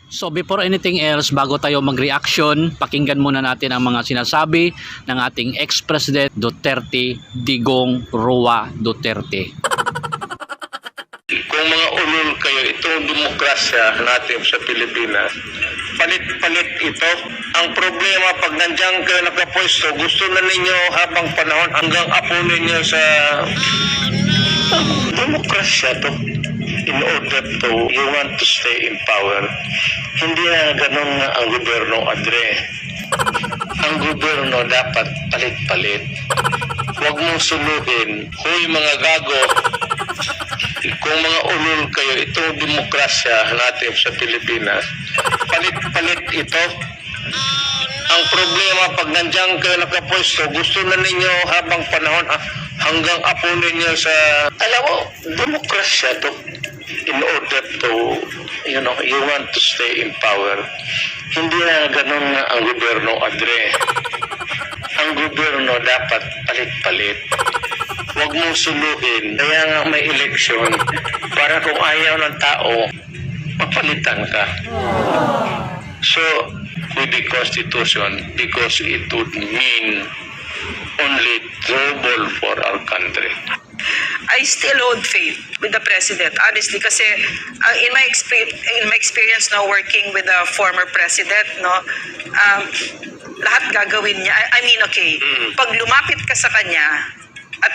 So before anything else, bago tayo mag-reaction, pakinggan muna natin ang mga sinasabi ng ating ex-president Duterte, Digong Roa Duterte. Kung mga ulol kayo, itong demokrasya natin sa Pilipinas, palit-palit ito. Ang problema, pag nandiyan kayo nakapwesto, gusto na ninyo habang panahon hanggang apo ninyo sa demokrasya to. In order to, you want to stay in power. Hindi na ganun nga ang gobyerno, Andre. Ang gobyerno dapat palit-palit. Huwag mong suluhin, huy mga gago, kung mga ulol kayo, itong demokrasya natin sa Pilipinas, palit-palit ito. Ang problema, pag nandiyan kayo nakapwesto, gusto na ninyo habang panahon hanggang apo ninyo sa, alam mo, demokrasya to. In order to, you want to stay in power. Hindi na ganun nga ang gobyerno, Andre. Ang gobyerno dapat palit-palit. Huwag mong suluhin. Kaya nga may eleksyon para kung ayaw ng tao, mapalitan ka. So, with the Constitution, because it would mean only trouble for our country. I still hold faith with the president, honestly, kasi in my experience no, working with the former president, no, lahat gagawin niya. I mean, okay, pag lumapit ka sa kanya at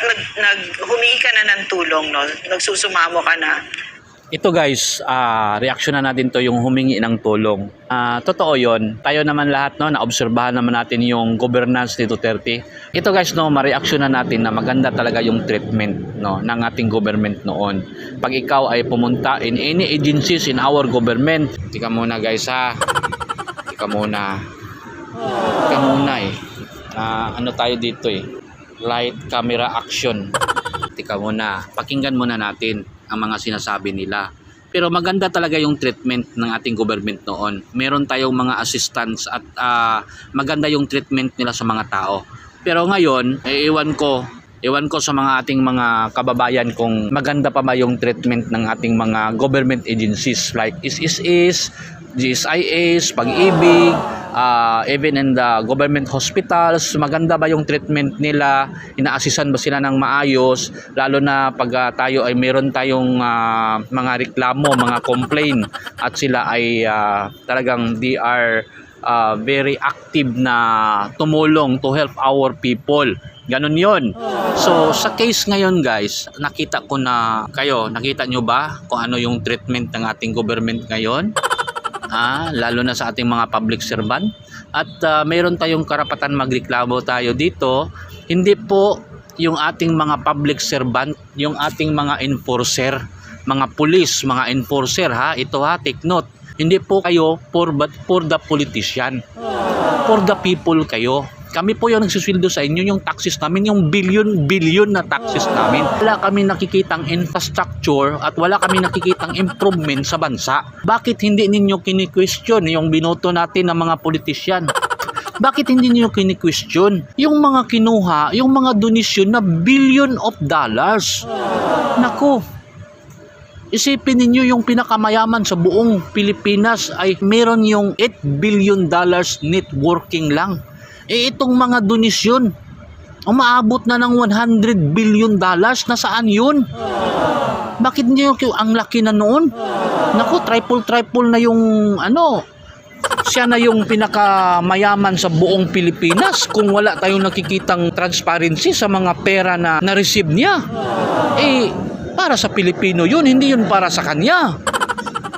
humingi ka na ng tulong, no, nagsusumamo ka na. Ito guys, reaction na natin to yung humingi ng tulong. Totoo yon. Tayo naman lahat no, naobserbahan naman natin yung governance ni Duterte. Ito guys no, ma-reaction na natin na maganda talaga yung treatment no, ng ating government noon. Pag ikaw ay pumunta in any agencies in our government, tika muna guys ha. Tika muna eh. Ano tayo dito eh. Light camera action. Tika muna. Pakinggan muna natin ang mga sinasabi nila. Pero maganda talaga yung treatment ng ating government noon. Meron tayong mga assistants at maganda yung treatment nila sa mga tao. Pero ngayon, ewan ko sa mga ating mga kababayan kung maganda pa ba yung treatment ng ating mga government agencies like SSS, GSIS, Pag-ibig, even in the government hospitals, maganda ba yung treatment nila, ina-assisan ba sila ng maayos, lalo na pag tayo ay meron tayong mga reklamo, mga complaint at sila ay talagang they are very active na tumulong to help our people. Ganon yon. So sa case ngayon guys, nakita ko na kayo, nakita nyo ba kung ano yung treatment ng ating government ngayon? Lalo na sa ating mga public servant. At mayroon tayong karapatan magreklamo tayo dito. Hindi po yung ating mga public servant, yung ating mga enforcer, mga police, mga enforcer ha. Ito ha, take note. Hindi po kayo for the politician. For the people kayo. Kami po yung nagsusweldo sa inyo, yung taxes namin, yung billion na taxes namin. Wala kami nakikitang infrastructure at wala kami nakikitang improvement sa bansa. Bakit hindi ninyo kini-question yung binoto natin ng mga politisyan? Bakit hindi niyo kini-question yung mga kinuha, yung mga donasyon na billion of dollars? Naku, isipin ninyo yung pinakamayaman sa buong Pilipinas ay meron yung 8 billion dollars networking lang. Itong mga donasyon, umaabot na ng 100 billion dollars. Nasaan yun? Bakit niyo ang laki na noon? Naku, triple na yung siya na yung pinakamayaman sa buong Pilipinas kung wala tayong nakikitang transparency sa mga pera na na-receive niya. Para sa Pilipino yun, hindi yun para sa kanya.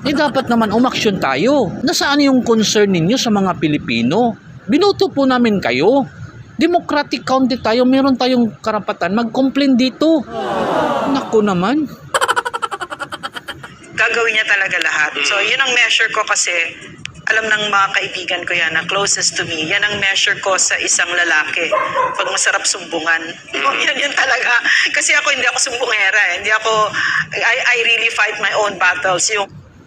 Dapat naman umaksyon tayo. Nasaan yung concern ninyo sa mga Pilipino? Binoto po namin kayo. Democratic country tayo, meron tayong karapatan mag-complain dito. Naku naman. Gagawin niya talaga lahat. So, yun ang measure ko kasi alam ng mga kaibigan ko yan na closest to me. Yan ang measure ko sa isang lalaki. Pag masarap sumbungan. Yan talaga. Kasi hindi ako sumbungera. I really fight my own battles.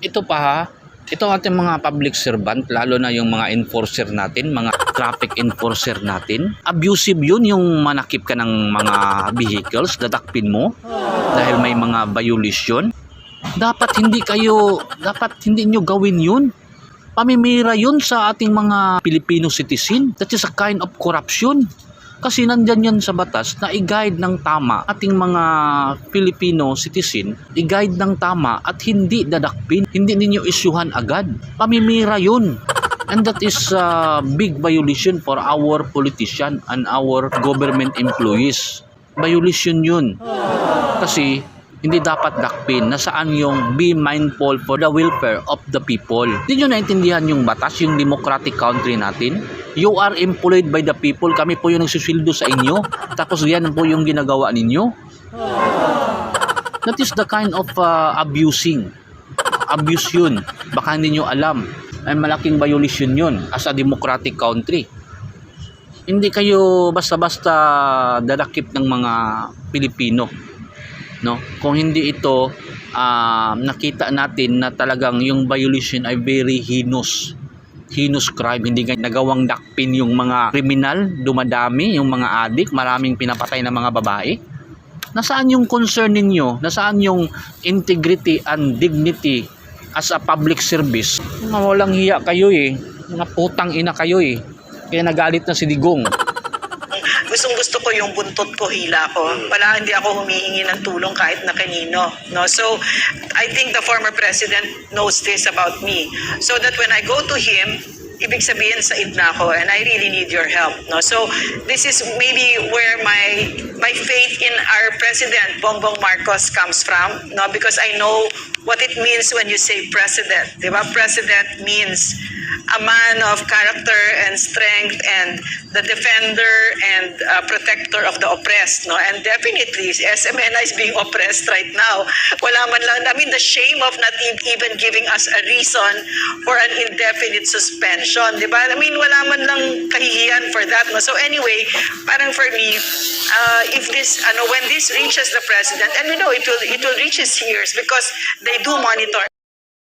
Ito pa ha. Ito ang ating mga public servant, lalo na yung mga enforcer natin, mga traffic enforcer natin. Abusive yun, yung manakip ka ng mga vehicles, dadakpin mo dahil may mga violation. Dapat hindi nyo gawin yun. Pamimira yun sa ating mga Filipino citizen. That is a kind of corruption. Kasi nandyan yan sa batas na i-guide ng tama ating mga Filipino citizen, i-guide ng tama at hindi dadakpin, hindi ninyo isyuhan agad. Pamimira yun. And that is a big violation for our politician and our government employees. Violation yun. Kasi hindi dapat dakpin. Nasaan yung be mindful for the welfare of the people. Hindi nyo naintindihan yung batas, yung democratic country natin? You are employed by the people. Kami po yung nagsusildo sa inyo. Tapos yan po yung ginagawa ninyo. That is the kind of abusing. Abuse yun. Baka hindi nyo alam. Ay malaking violation yun as a democratic country. Hindi kayo basta-basta dadakip ng mga Pilipino. No? Kung hindi ito nakita natin na talagang yung violation ay very heinous crime, hindi nagawang dakpin yung mga kriminal, dumadami yung mga adik, maraming pinapatay na mga babae. Nasaan yung concern ninyo? Nasaan yung integrity and dignity as a public service? Mga walang hiya kayo eh, mga putang ina kayo eh, kaya nagalit na si Digong. Gustong-gusto ko yung buntot ko, hila ko. Wala, hindi ako humihingi ng tulong kahit na kanino. No? So, I think the former president knows this about me. So that when I go to him, ibig sabihin said na ako and I really need your help. No? So, this is maybe where my faith in our president, Bongbong Marcos, comes from. No? Because I know what it means when you say president. Diba? President means a man of character and strength and the defender and protector of the oppressed, no? And definitely, SMNI is being oppressed right now. Wala man lang, I mean, the shame of not even giving us a reason for an indefinite suspension, di ba? I mean, wala man lang kahihiyan for that, no? So anyway, parang for me, if this, when this reaches the president, and we know it will reach his ears because they do monitor